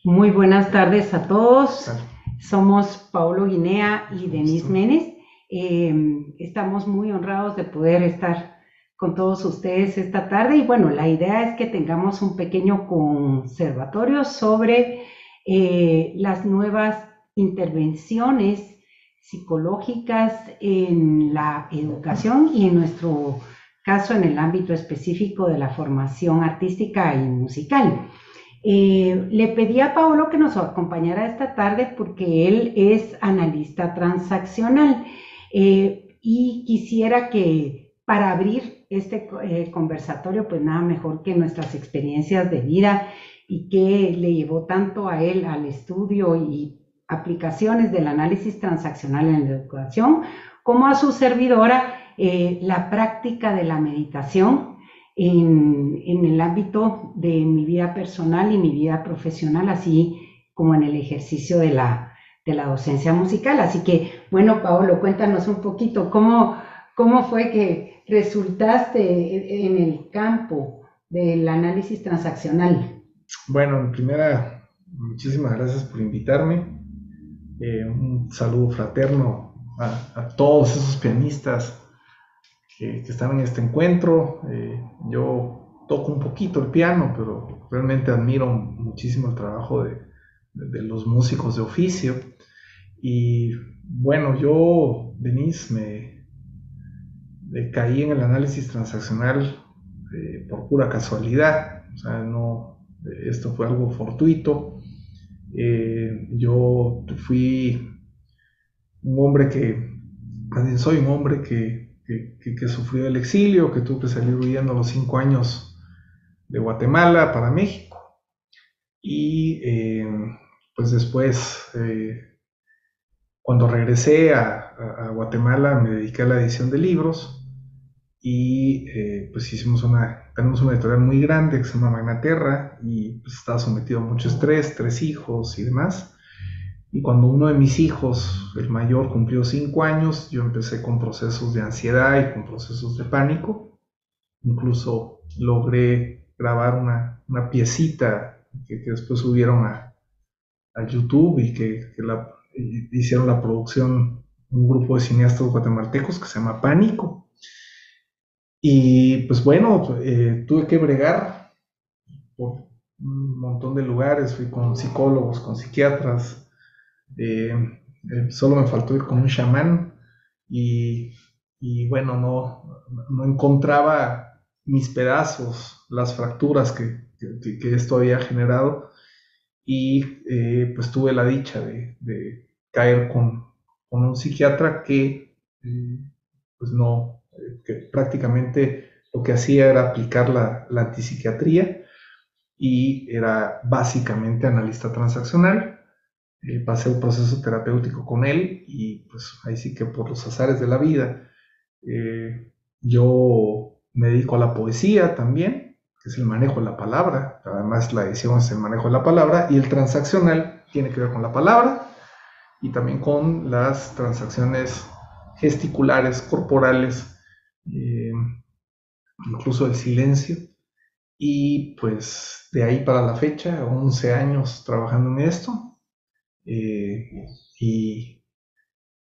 Muy buenas tardes a todos. Tal. Somos Paulo Guinea y Denise Listo. Menes. Estamos muy honrados de poder estar con todos ustedes esta tarde y bueno, la idea es que tengamos un pequeño conservatorio sobre las nuevas intervenciones psicológicas en la educación y en nuestro caso en el ámbito específico de la formación artística y musical. Le pedí a Paolo que nos acompañara esta tarde porque él es analista transaccional y quisiera que para abrir este conversatorio, pues nada mejor que nuestras experiencias de vida y que le llevó tanto a él al estudio y aplicaciones del análisis transaccional en la educación, como a su servidora la práctica de la meditación en el ámbito de mi vida personal y mi vida profesional, así como en el ejercicio de la docencia musical. Así que, bueno, Paolo, cuéntanos un poquito cómo fue que resultaste en el campo del análisis transaccional. Bueno, en primera, muchísimas gracias por invitarme. Un saludo fraterno a todos esos pianistas que están en este encuentro. Yo toco un poquito el piano, pero realmente admiro muchísimo el trabajo de los músicos de oficio. Y bueno, yo, Denise, me caí en el análisis transaccional por pura casualidad. O sea, no, esto fue algo fortuito. Yo fui un hombre más bien soy un hombre que sufrió el exilio, que tuvo que salir huyendo a los 5 años de Guatemala para México. Y pues después, cuando regresé a Guatemala, me dediqué a la edición de libros y pues tenemos una editorial muy grande que se llama Magnaterra y pues estaba sometido a mucho estrés, 3 hijos y demás. Y cuando uno de mis hijos, el mayor, cumplió 5 años, yo empecé con procesos de ansiedad y con procesos de pánico. Incluso logré grabar una piecita que después subieron a YouTube y hicieron la producción un grupo de cineastas guatemaltecos que se llama Pánico. Y pues bueno, tuve que bregar por un montón de lugares, fui con psicólogos, con psiquiatras, eh, solo me faltó ir con un chamán y, y bueno, no encontraba mis pedazos, las fracturas que esto había generado y pues tuve la dicha de caer con un psiquiatra eh, pues no, que prácticamente lo que hacía era aplicar la antipsiquiatría y era básicamente analista transaccional. Pasé un proceso terapéutico con él y pues ahí sí que por los azares de la vida, yo me dedico a la poesía también, que es el manejo de la palabra. Además la edición es el manejo de la palabra y el transaccional tiene que ver con la palabra y también con las transacciones gesticulares, corporales, eh, incluso el silencio. Y pues de ahí para la fecha, 11 años trabajando en esto. eh, y,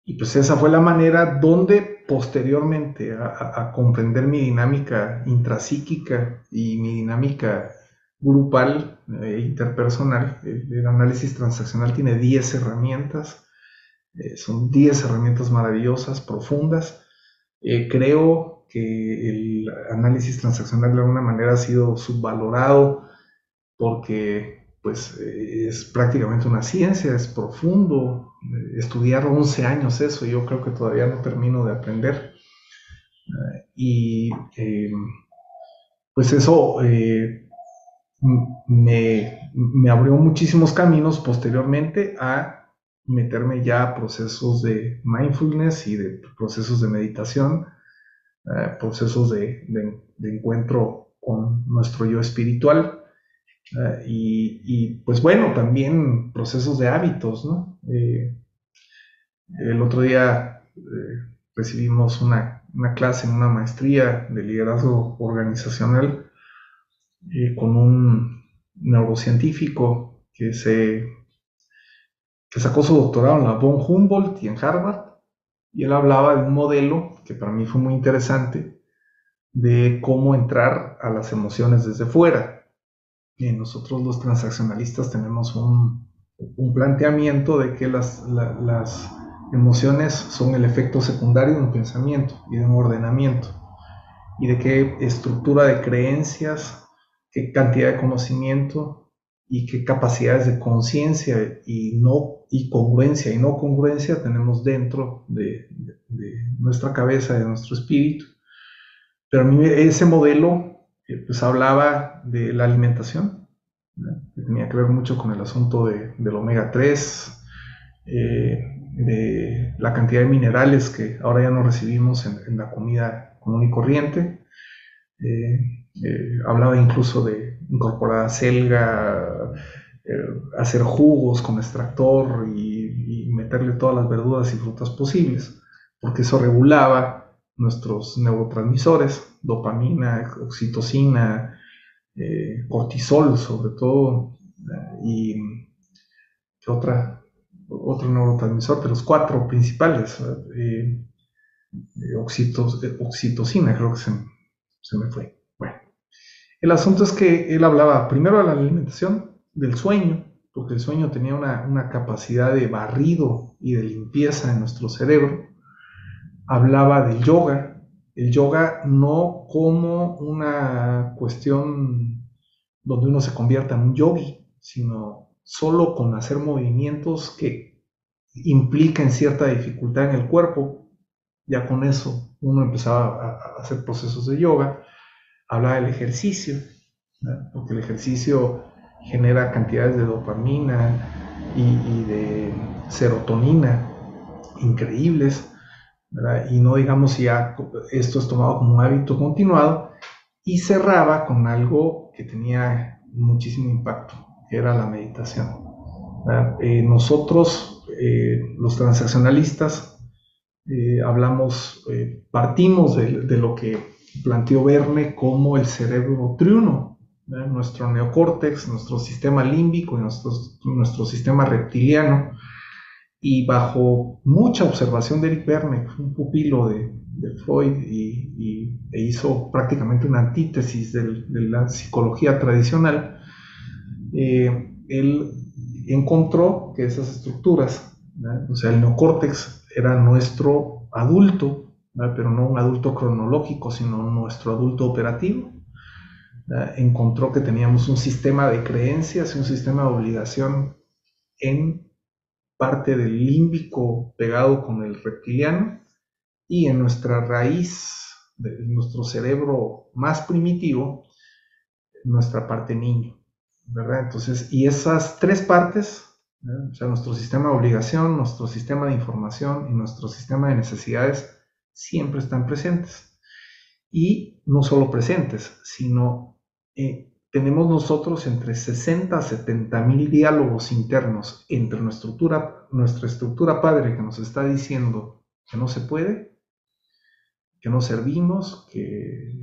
y pues esa fue la manera donde posteriormente a comprender mi dinámica intrapsíquica y mi dinámica grupal, interpersonal. El análisis transaccional tiene 10 herramientas, son 10 herramientas maravillosas, profundas. Creo que el análisis transaccional de alguna manera ha sido subvalorado porque pues es prácticamente una ciencia, es profundo. Estudiar 11 años eso, yo creo que todavía no termino de aprender. Y pues eso me abrió muchísimos caminos posteriormente a meterme ya a procesos de mindfulness y de procesos de meditación, procesos de encuentro con nuestro yo espiritual. Pues bueno, también procesos de hábitos, ¿no? El otro día recibimos una clase en una maestría de liderazgo organizacional con un neurocientífico que, que sacó su doctorado en la von Humboldt y en Harvard, y él hablaba de un modelo que para mí fue muy interesante, de cómo entrar a las emociones desde fuera. Y nosotros los transaccionalistas tenemos un planteamiento de que las emociones son el efecto secundario de un pensamiento y de un ordenamiento, y de qué estructura de creencias, qué cantidad de conocimiento y qué capacidades de conciencia y congruencia y no congruencia tenemos dentro de nuestra cabeza, de nuestro espíritu. Pero a mí ese modelo pues hablaba de la alimentación, ¿no? Que tenía que ver mucho con el asunto del omega 3, de la cantidad de minerales que ahora ya no recibimos en la comida común y corriente. Hablaba incluso de incorporar acelga, hacer jugos con extractor y meterle todas las verduras y frutas posibles, porque eso regulaba nuestros neurotransmisores, dopamina, oxitocina, cortisol sobre todo, y ¿qué otro neurotransmisor? De los cuatro principales, oxitocina creo que se me fue. Bueno, el asunto es que él hablaba primero de la alimentación, del sueño, porque el sueño tenía una capacidad de barrido y de limpieza en nuestro cerebro. Hablaba del yoga, el yoga no como una cuestión donde uno se convierta en un yogi, sino solo con hacer movimientos que impliquen cierta dificultad en el cuerpo. Ya con eso uno empezaba a hacer procesos de yoga. Hablaba del ejercicio, ¿no? Porque el ejercicio genera cantidades de dopamina y de serotonina increíbles, ¿verdad? Y no digamos si ya esto es tomado como un hábito continuado, y cerraba con algo que tenía muchísimo impacto, que era la meditación. Nosotros, los transaccionalistas, partimos de lo que planteó Verne como el cerebro triuno, nuestro neocórtex, nuestro sistema límbico y nuestro sistema reptiliano, y bajo mucha observación de Eric Verne, que fue un pupilo de Freud e hizo prácticamente una antítesis de la psicología tradicional, él encontró que esas estructuras, ¿no? O sea, el neocórtex era nuestro adulto, ¿no? Pero no un adulto cronológico, sino nuestro adulto operativo. Encontró que teníamos un sistema de creencias y un sistema de obligación en parte del límbico pegado con el reptiliano, y en nuestra raíz, de nuestro cerebro más primitivo, nuestra parte niño, ¿verdad? Entonces, y esas tres partes, ¿no? O sea, nuestro sistema de obligación, nuestro sistema de información y nuestro sistema de necesidades siempre están presentes. Y no solo presentes, sino tenemos nosotros entre 60 a 70 mil diálogos internos entre nuestra estructura padre, que nos está diciendo que no se puede, que no servimos, que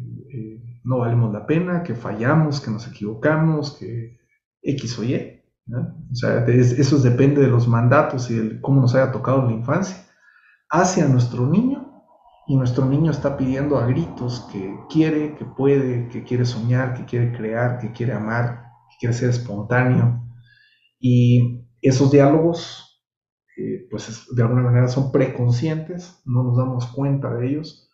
no valemos la pena, que fallamos, que nos equivocamos, que X o Y, ¿no? O sea, eso depende de los mandatos y de cómo nos haya tocado en la infancia, hacia nuestro niño. Y nuestro niño está pidiendo a gritos que quiere, que puede, que quiere soñar, que quiere crear, que quiere amar, que quiere ser espontáneo. Y esos diálogos, pues de alguna manera son preconscientes, no nos damos cuenta de ellos,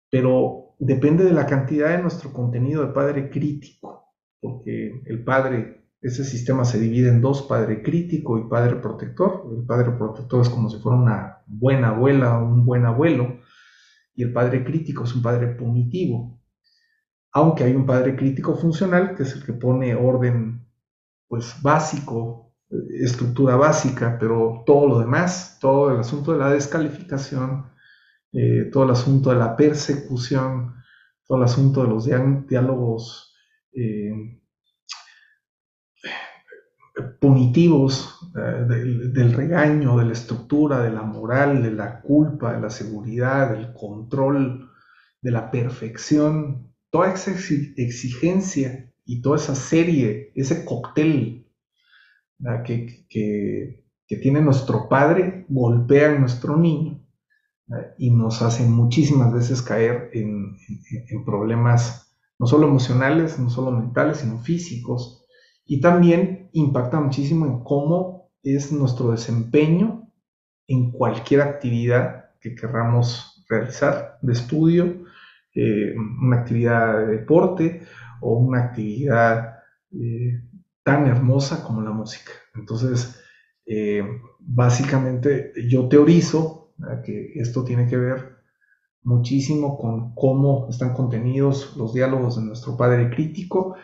pero depende de la cantidad de nuestro contenido de padre crítico, porque el padre, ese sistema se divide en dos: padre crítico y padre protector. El padre protector es como si fuera una buena abuela o un buen abuelo, y el padre crítico es un padre punitivo, aunque hay un padre crítico funcional, que es el que pone orden, pues básico, estructura básica, pero todo lo demás, todo el asunto de la descalificación, todo el asunto de la persecución, todo el asunto de los diálogos punitivos, del regaño, de la estructura, de la moral, de la culpa, de la seguridad, del control, de la perfección, toda esa exigencia y toda esa serie, ese cóctel que tiene nuestro padre golpea en nuestro niño y nos hace muchísimas veces caer en problemas no solo emocionales, no solo mentales, sino físicos. Y también impacta muchísimo en cómo es nuestro desempeño en cualquier actividad que querramos realizar, de estudio, una actividad de deporte o una actividad eh, tan hermosa como la música. Entonces, básicamente yo teorizo que esto tiene que ver muchísimo con cómo están contenidos los diálogos de nuestro padre crítico,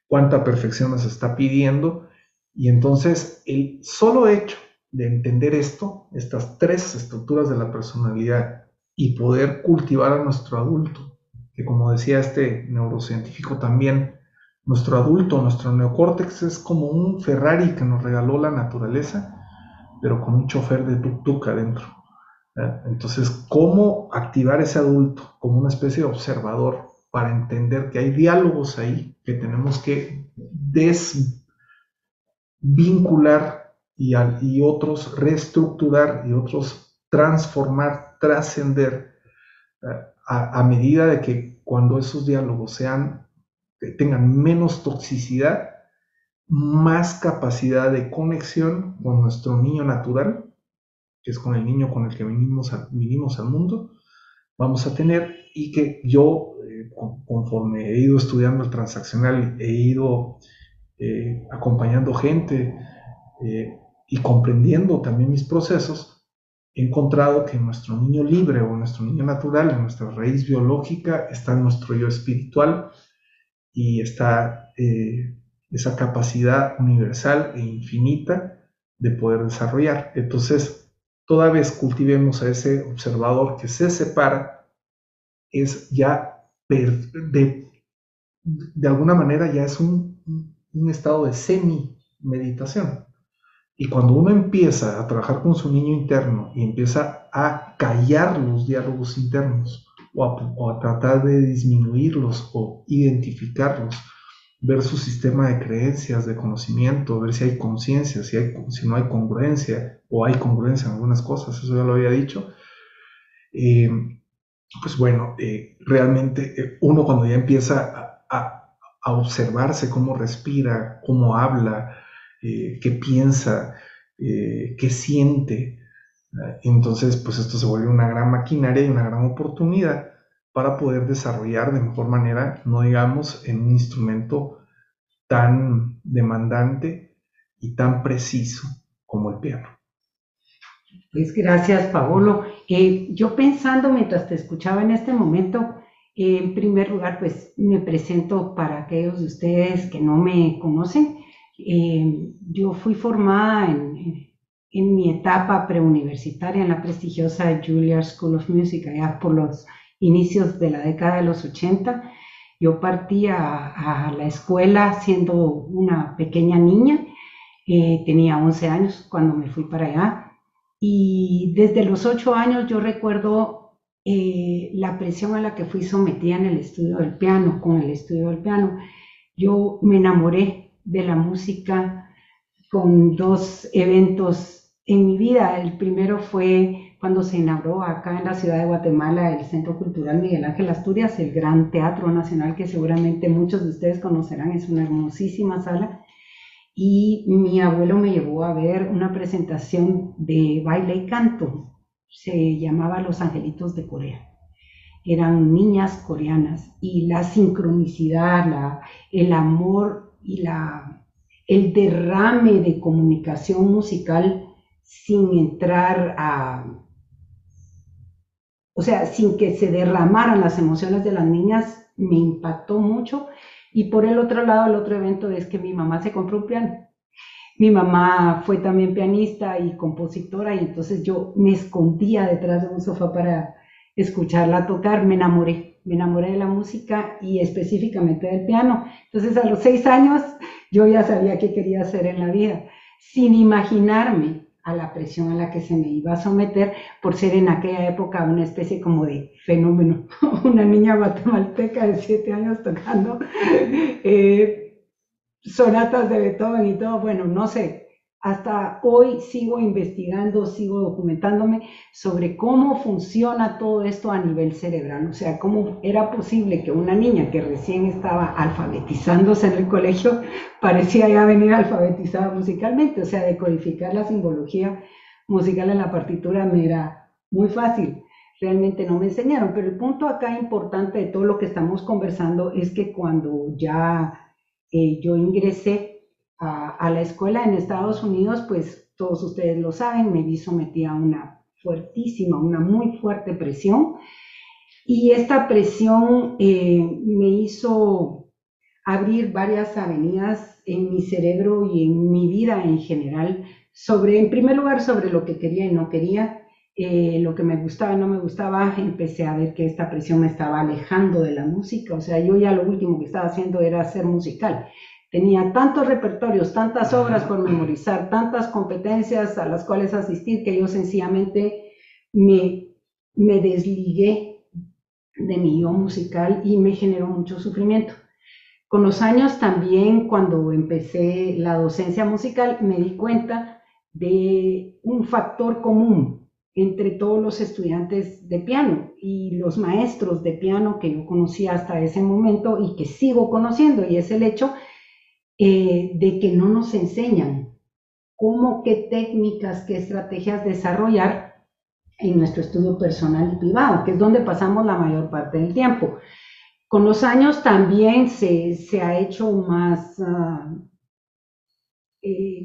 cuánta perfección nos está pidiendo, y entonces el solo hecho de entender esto, estas tres estructuras de la personalidad, y poder cultivar a nuestro adulto, que como decía este neurocientífico también, nuestro adulto, nuestro neocórtex es como un Ferrari que nos regaló la naturaleza, pero con un chofer de tuk-tuk adentro. Entonces, ¿cómo activar ese adulto como una especie de observador para entender que hay diálogos ahí que tenemos que desvincular y otros reestructurar y otros transformar, trascender a medida de que cuando esos diálogos tengan menos toxicidad, más capacidad de conexión con nuestro niño natural, que es con el niño con el que vinimos al mundo, vamos a tener, y que yo, conforme he ido estudiando el transaccional, he ido acompañando gente y comprendiendo también mis procesos, he encontrado que en nuestro niño libre o en nuestro niño natural, en nuestra raíz biológica, está nuestro yo espiritual y está esa capacidad universal e infinita de poder desarrollar. Entonces, toda vez cultivemos a ese observador que se separa, es ya de alguna manera ya es un estado de semi-meditación. Y cuando uno empieza a trabajar con su niño interno y empieza a callar los diálogos internos o a tratar de disminuirlos o identificarlos, ver su sistema de creencias, de conocimiento, ver si hay conciencia, si no hay congruencia o hay congruencia en algunas cosas, eso ya lo había dicho. Eh, pues bueno, realmente uno cuando ya empieza a observarse cómo respira, cómo habla, qué piensa, qué siente, entonces pues esto se vuelve una gran maquinaria y una gran oportunidad para poder desarrollar de mejor manera, no digamos en un instrumento tan demandante y tan preciso como el piano. Pues gracias, Paolo. Yo pensando mientras te escuchaba en este momento, en primer lugar, pues me presento para aquellos de ustedes que no me conocen. Yo fui formada en mi etapa preuniversitaria en la prestigiosa Juilliard School of Music, allá por los inicios de la década de los 80. Yo partí a la escuela siendo una pequeña niña, tenía 11 años cuando me fui para allá. Y desde los 8 años yo recuerdo la presión a la que fui sometida en el estudio del piano, con el estudio del piano. Yo me enamoré de la música con dos eventos en mi vida. El primero fue cuando se inauguró acá en la ciudad de Guatemala el Centro Cultural Miguel Ángel Asturias, el Gran Teatro Nacional, que seguramente muchos de ustedes conocerán, es una hermosísima sala. Y mi abuelo me llevó a ver una presentación de baile y canto, se llamaba Los Angelitos de Corea. Eran niñas coreanas y la sincronicidad, el amor y el derrame de comunicación musical sin entrar o sea, sin que se derramaran las emociones de las niñas, me impactó mucho. Y por el otro lado, el otro evento es que mi mamá se compró un piano. Mi mamá fue también pianista y compositora y entonces yo me escondía detrás de un sofá para escucharla tocar. Me enamoré de la música y específicamente del piano. Entonces a los 6 años yo ya sabía qué quería hacer en la vida, sin imaginarme a la presión a la que se me iba a someter por ser en aquella época una especie como de fenómeno, una niña guatemalteca de 7 años tocando sonatas de Beethoven y todo, bueno, no sé, hasta hoy sigo investigando, sigo documentándome sobre cómo funciona todo esto a nivel cerebral, o sea, cómo era posible que una niña que recién estaba alfabetizándose en el colegio parecía ya venir alfabetizada musicalmente, o sea, decodificar la simbología musical en la partitura me era muy fácil. Realmente no me enseñaron, pero el punto acá importante de todo lo que estamos conversando es que cuando ya yo ingresé a la escuela en Estados Unidos, pues todos ustedes lo saben, me vi sometida a una fuertísima, una muy fuerte presión y esta presión me hizo abrir varias avenidas en mi cerebro y en mi vida en general sobre, en primer lugar, sobre lo que quería y no quería, lo que me gustaba y no me gustaba. Empecé a ver que esta presión me estaba alejando de la música, o sea, yo ya lo último que estaba haciendo era ser musical. Tenía tantos repertorios, tantas obras por memorizar, tantas competencias a las cuales asistir, que yo sencillamente me, me desligué de mi yo musical y me generó mucho sufrimiento. Con los años también, cuando empecé la docencia musical, me di cuenta de un factor común entre todos los estudiantes de piano y los maestros de piano que yo conocía hasta ese momento y que sigo conociendo, y es el hecho de que no nos enseñan cómo, qué técnicas, qué estrategias desarrollar en nuestro estudio personal y privado, que es donde pasamos la mayor parte del tiempo. Con los años también se ha hecho más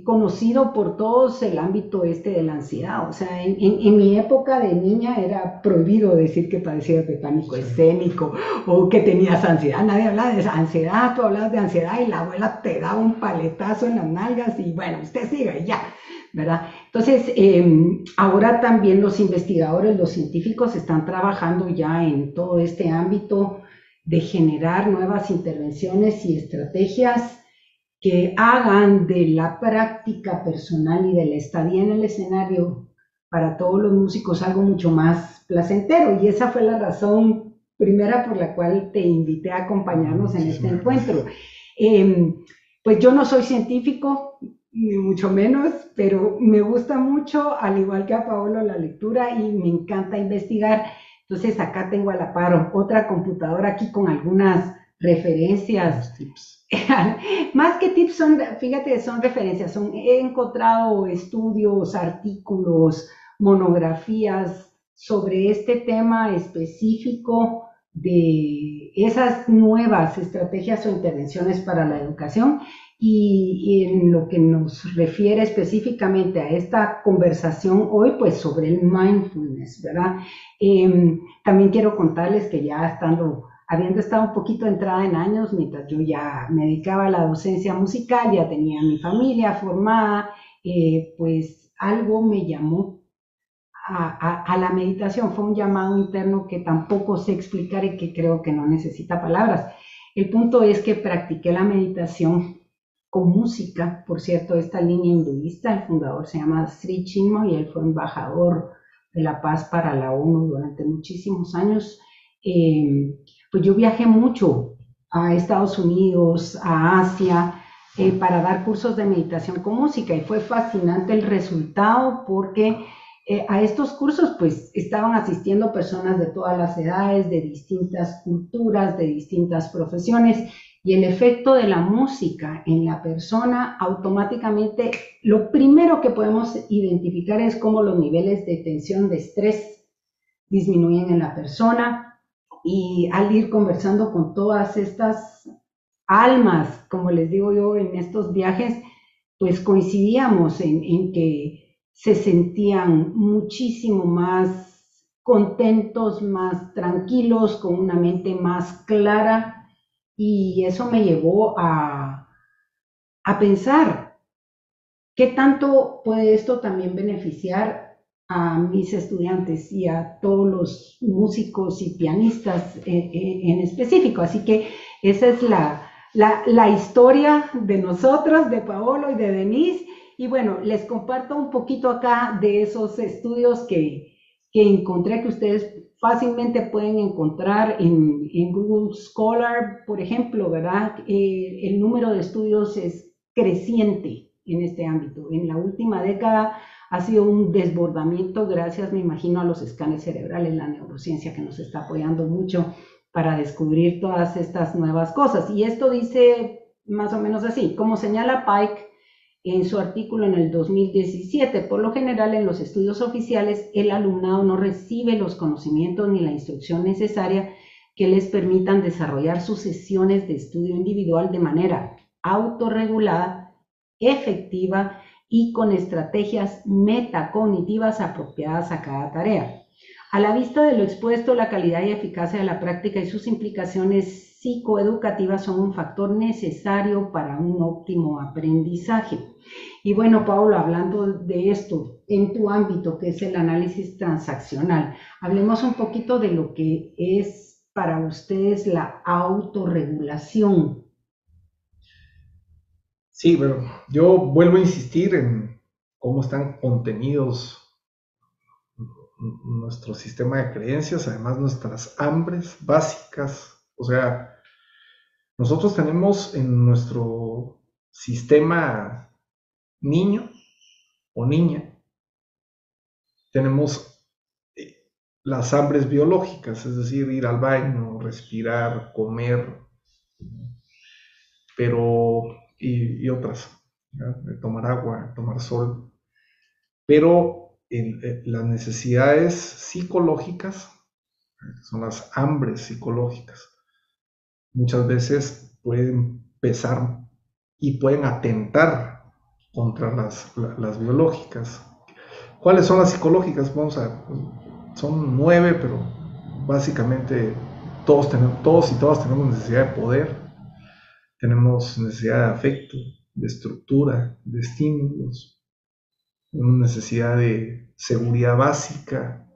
conocido por todos el ámbito este de la ansiedad. O sea, en mi época de niña era prohibido decir que padecías de pánico escénico o que tenías ansiedad. Nadie hablaba de ansiedad, tú hablabas de ansiedad y la abuela te daba un paletazo en las nalgas y bueno, usted siga y ya, ¿verdad? Entonces, ahora también los investigadores, los científicos están trabajando ya en todo este ámbito de generar nuevas intervenciones y estrategias que hagan de la práctica personal y de la estadía en el escenario para todos los músicos algo mucho más placentero. Y esa fue la razón primera por la cual te invité a acompañarnos en este encuentro. Eh, pues yo no soy científico, ni mucho menos, pero me gusta mucho, al igual que a Paolo, la lectura y me encanta investigar. Entonces acá tengo a la par otra computadora aquí con algunas referencias. Tips. Más que tips son, fíjate, son referencias, he encontrado estudios, artículos, monografías sobre este tema específico de esas nuevas estrategias o intervenciones para la educación y en lo que nos refiere específicamente a esta conversación hoy, pues sobre el mindfulness, ¿verdad? También quiero contarles que ya habiendo estado un poquito entrada en años, mientras yo ya me dedicaba a la docencia musical, ya tenía mi familia formada, pues algo me llamó a la meditación, fue un llamado interno que tampoco sé explicar y que creo que no necesita palabras. El punto es que practiqué la meditación con música, por cierto, esta línea hinduista, el fundador se llama Sri Chinmoy y él fue embajador de la paz para la ONU durante muchísimos años. Pues yo viajé mucho a Estados Unidos, a Asia, para dar cursos de meditación con música y fue fascinante el resultado porque a estos cursos pues estaban asistiendo personas de todas las edades, de distintas culturas, de distintas profesiones y el efecto de la música en la persona automáticamente, lo primero que podemos identificar es cómo los niveles de tensión, de estrés disminuyen en la persona y al ir conversando con todas estas almas, como les digo yo, en estos viajes, pues coincidíamos en que se sentían muchísimo más contentos, más tranquilos, con una mente más clara y eso me llevó a pensar qué tanto puede esto también beneficiar a mis estudiantes y a todos los músicos y pianistas en específico. Así que esa es la historia de nosotros, de Paolo y de Denise. Y bueno, les comparto un poquito acá de esos estudios que encontré, que ustedes fácilmente pueden encontrar en Google Scholar, por ejemplo, ¿verdad? El número de estudios es creciente en este ámbito. En la última década ha sido un desbordamiento gracias, me imagino, a los escáneres cerebrales, la neurociencia que nos está apoyando mucho para descubrir todas estas nuevas cosas. Y esto dice más o menos así, como señala Pike en su artículo en el 2017, por lo general en los estudios oficiales el alumnado no recibe los conocimientos ni la instrucción necesaria que les permitan desarrollar sus sesiones de estudio individual de manera autorregulada, efectiva y con estrategias metacognitivas apropiadas a cada tarea. A la vista de lo expuesto, la calidad y eficacia de la práctica y sus implicaciones psicoeducativas son un factor necesario para un óptimo aprendizaje. Y bueno, Pablo, hablando de esto, en tu ámbito, que es el análisis transaccional, hablemos un poquito de lo que es para ustedes la autorregulación. Sí, pero yo vuelvo a insistir en cómo están contenidos nuestro sistema de creencias, además nuestras hambres básicas. O sea, nosotros tenemos en nuestro sistema niño o niña, tenemos las hambres biológicas, es decir, ir al baño, respirar, comer, pero y otras, ¿ya? Tomar agua, tomar sol, pero las necesidades psicológicas, son las hambres psicológicas, muchas veces pueden pesar y pueden atentar contra las biológicas. ¿Cuáles son las psicológicas? Son 9, pero básicamente todos y todas tenemos necesidad de poder, tenemos necesidad de afecto, de estructura, de estímulos, tenemos necesidad de seguridad básica,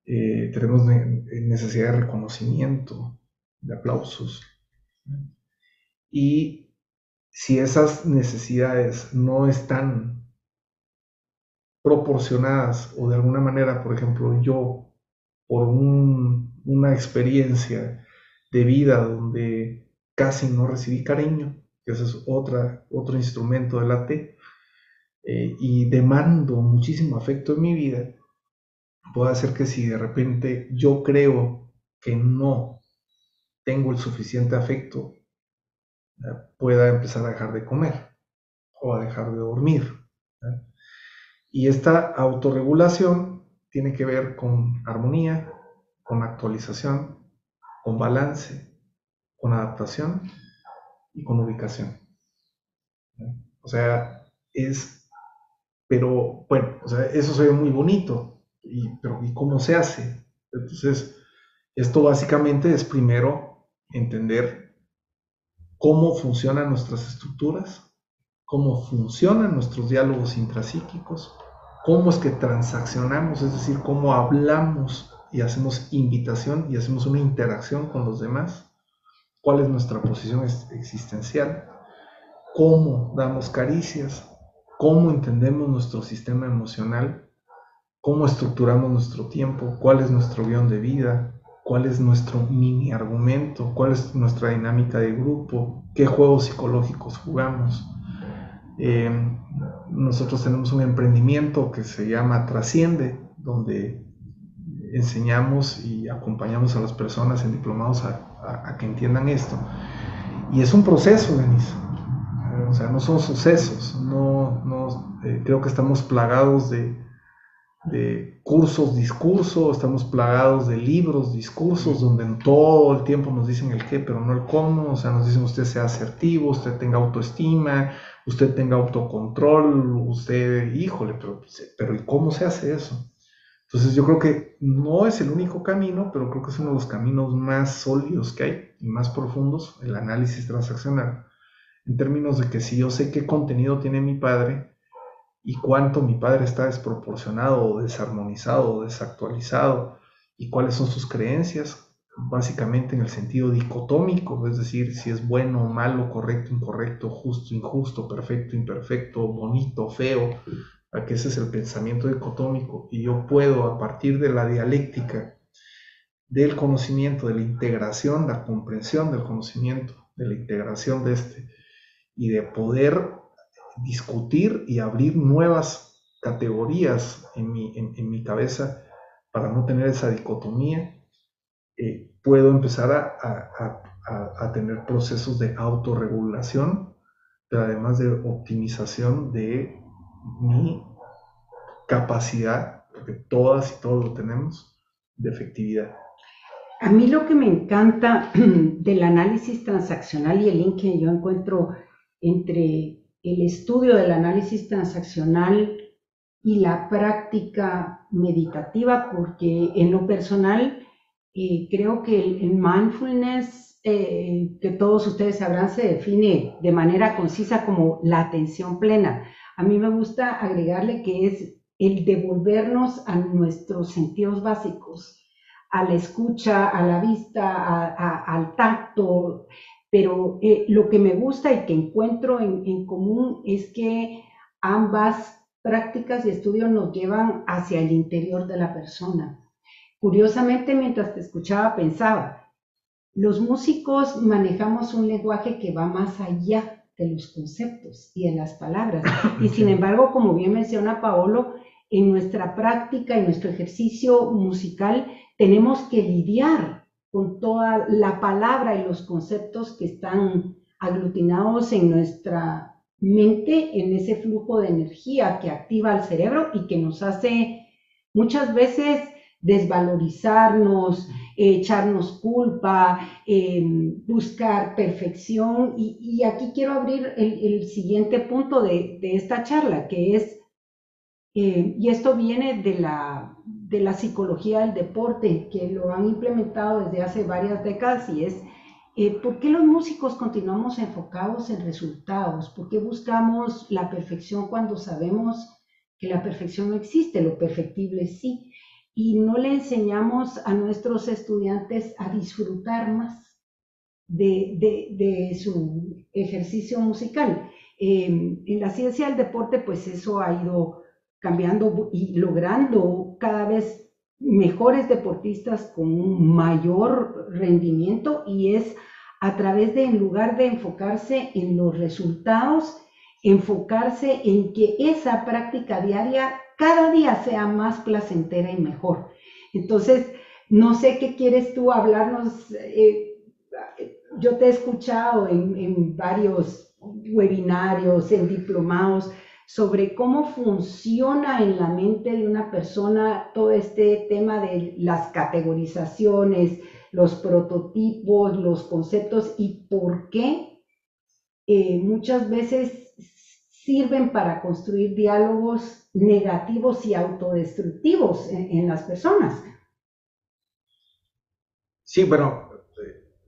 tenemos necesidad de reconocimiento, de aplausos. Y si esas necesidades no están proporcionadas o de alguna manera, por ejemplo, yo, por una experiencia de vida donde casi no recibí cariño, que ese es otro instrumento de la T, y demando muchísimo afecto en mi vida, puede hacer que si de repente yo creo que no tengo el suficiente afecto, pueda empezar a dejar de comer o a dejar de dormir. Y esta autorregulación tiene que ver con armonía, con actualización, con balance, con adaptación y con ubicación. O sea, pero bueno, o sea, eso se ve muy bonito, pero ¿y cómo se hace? Entonces, esto básicamente es primero entender cómo funcionan nuestras estructuras, cómo funcionan nuestros diálogos intrapsíquicos, cómo es que transaccionamos, es decir, cómo hablamos y hacemos invitación y hacemos una interacción con los demás, cuál es nuestra posición existencial, cómo damos caricias, cómo entendemos nuestro sistema emocional, cómo estructuramos nuestro tiempo, cuál es nuestro guión de vida, cuál es nuestro mini argumento, cuál es nuestra dinámica de grupo, qué juegos psicológicos jugamos. Nosotros tenemos un emprendimiento que se llama Trasciende, donde enseñamos y acompañamos a las personas en diplomados a que entiendan esto. Y es un proceso, Denise. O sea, no son sucesos. Creo que estamos plagados de cursos, discursos, estamos plagados de libros, discursos, donde en todo el tiempo nos dicen el qué, pero no el cómo. O sea, nos dicen usted sea asertivo, usted tenga autoestima, usted tenga autocontrol, híjole, pero ¿y cómo se hace eso? Entonces yo creo que no es el único camino, pero creo que es uno de los caminos más sólidos que hay y más profundos, el análisis transaccional, en términos de que si yo sé qué contenido tiene mi padre, y cuánto mi padre está desproporcionado o desarmonizado o desactualizado y cuáles son sus creencias, básicamente en el sentido dicotómico, es decir, si es bueno o malo, correcto, incorrecto, justo, injusto, perfecto, imperfecto, bonito, feo, a que ese es el pensamiento dicotómico y yo puedo a partir de la dialéctica del conocimiento, de la integración, la comprensión del conocimiento, de la integración de este y de poder discutir y abrir nuevas categorías en mi cabeza para no tener esa dicotomía, puedo empezar a tener procesos de autorregulación, pero además de optimización de mi capacidad, porque todas y todos lo tenemos, de efectividad. A mí lo que me encanta del análisis transaccional y el link que yo encuentro entre el estudio del análisis transaccional y la práctica meditativa, porque en lo personal creo que el mindfulness, que todos ustedes sabrán, se define de manera concisa como la atención plena. A mí me gusta agregarle que es el devolvernos a nuestros sentidos básicos, a la escucha, a la vista, al tacto, pero lo que me gusta y que encuentro en común es que ambas prácticas y estudios nos llevan hacia el interior de la persona. Curiosamente, mientras te escuchaba, pensaba, los músicos manejamos un lenguaje que va más allá de los conceptos y de las palabras. Y sin embargo, como bien menciona Paolo, en nuestra práctica, en nuestro ejercicio musical, tenemos que lidiar con toda la palabra y los conceptos que están aglutinados en nuestra mente, en ese flujo de energía que activa el cerebro y que nos hace muchas veces desvalorizarnos, echarnos culpa, buscar perfección. Y aquí quiero abrir el siguiente punto de esta charla, que es, y esto viene de la psicología del deporte, que lo han implementado desde hace varias décadas, y es, ¿por qué los músicos continuamos enfocados en resultados? ¿Por qué buscamos la perfección cuando sabemos que la perfección no existe, lo perfectible sí? Y no le enseñamos a nuestros estudiantes a disfrutar más de su ejercicio musical. En la ciencia del deporte, pues eso ha ido cambiando y logrando cada vez mejores deportistas con un mayor rendimiento, y es a través de, en lugar de enfocarse en los resultados, enfocarse en que esa práctica diaria cada día sea más placentera y mejor. Entonces, no sé qué quieres tú hablarnos. Yo te he escuchado en varios webinarios, en diplomados, sobre cómo funciona en la mente de una persona todo este tema de las categorizaciones, los prototipos, los conceptos, y por qué muchas veces sirven para construir diálogos negativos y autodestructivos en las personas. Sí, bueno,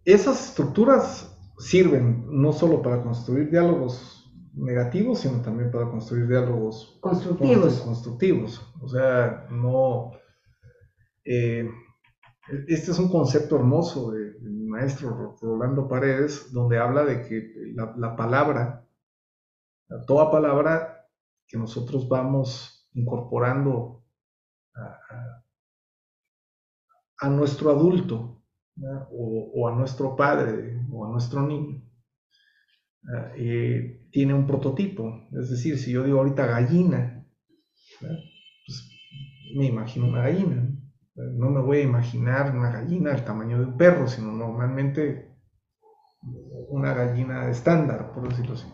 esas estructuras sirven no solo para construir diálogos negativos, sino también para construir diálogos constructivos. O sea, no... este es un concepto hermoso de mi maestro Rolando Paredes, donde habla de que la palabra, toda palabra que nosotros vamos incorporando a nuestro adulto, o a nuestro padre o a nuestro niño, tiene un prototipo. Es decir, si yo digo ahorita gallina, pues me imagino una gallina. No me voy a imaginar una gallina del tamaño de un perro, sino normalmente una gallina estándar, por decirlo así.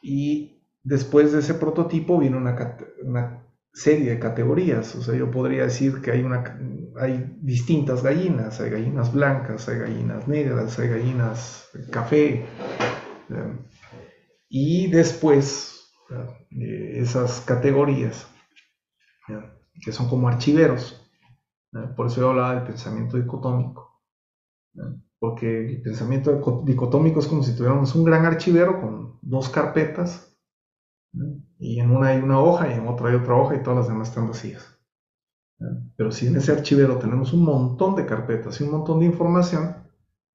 Y después de ese prototipo viene una serie de categorías. O sea, yo podría decir que hay distintas gallinas. Hay gallinas blancas, hay gallinas negras, hay gallinas café. Y después esas categorías, que son como archiveros. Por eso yo hablaba del pensamiento dicotómico. Porque el pensamiento dicotómico es como si tuviéramos un gran archivero con dos carpetas, y en una hay una hoja y en otra hay otra hoja y todas las demás están vacías. Pero si en ese archivero tenemos un montón de carpetas y un montón de información,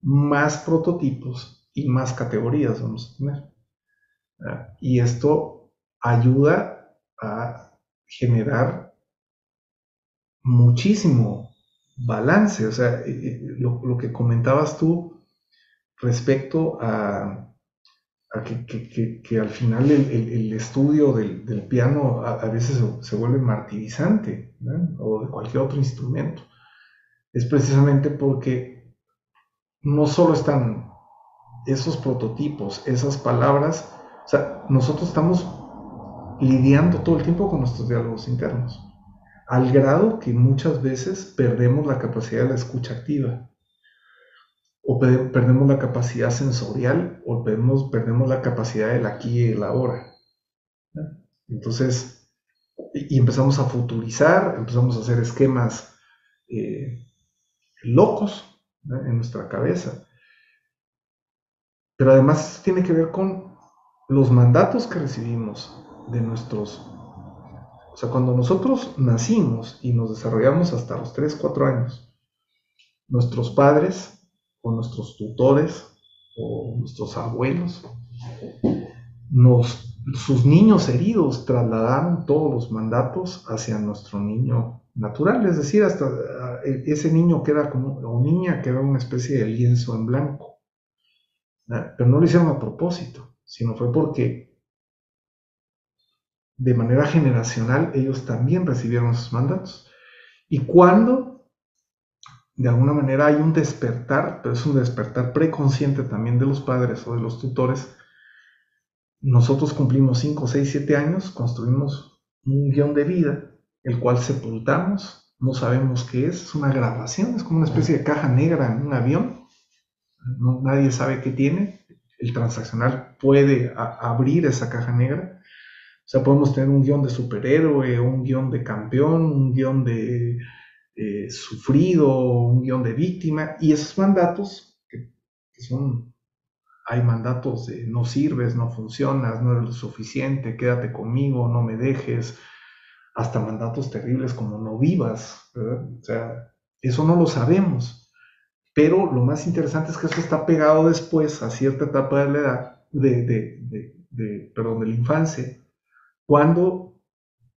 más prototipos y más categorías vamos a tener. Y esto ayuda a generar muchísimo balance. O sea, lo que comentabas tú respecto a que al final el estudio del piano a veces se vuelve martirizante, ¿no? O de cualquier otro instrumento. Es precisamente porque no solo están esos prototipos, esas palabras, o sea, nosotros estamos lidiando todo el tiempo con nuestros diálogos internos, al grado que muchas veces perdemos la capacidad de la escucha activa, o perdemos la capacidad sensorial, o perdemos la capacidad del aquí y el ahora. Entonces, y empezamos a futurizar, empezamos a hacer esquemas eh, locos, ¿no?, en nuestra cabeza. Pero además tiene que ver con los mandatos que recibimos de nuestros... O sea, cuando nosotros nacimos y nos desarrollamos hasta los 3 4 años, nuestros padres o nuestros tutores o nuestros abuelos, sus niños heridos trasladaron todos los mandatos hacia nuestro niño natural, es decir, hasta ese niño que era como, o niña que era una especie de lienzo en blanco. Pero no lo hicieron a propósito, sino fue porque de manera generacional ellos también recibieron sus mandatos. Y cuando de alguna manera hay un despertar, pero es un despertar preconsciente también de los padres o de los tutores, nosotros cumplimos 5, 6, 7 años, construimos un guión de vida, el cual sepultamos, no sabemos qué es una grabación, es como una especie de caja negra en un avión, no, nadie sabe qué tiene, el transaccional puede abrir esa caja negra. O sea, podemos tener un guión de superhéroe, un guión de campeón, un guión de sufrido, un guión de víctima, y esos mandatos, que son, hay mandatos de no sirves, no funcionas, no eres lo suficiente, quédate conmigo, no me dejes, hasta mandatos terribles como no vivas, ¿verdad? O sea, eso no lo sabemos, pero lo más interesante es que eso está pegado después a cierta etapa de la edad, perdón, de la infancia, cuando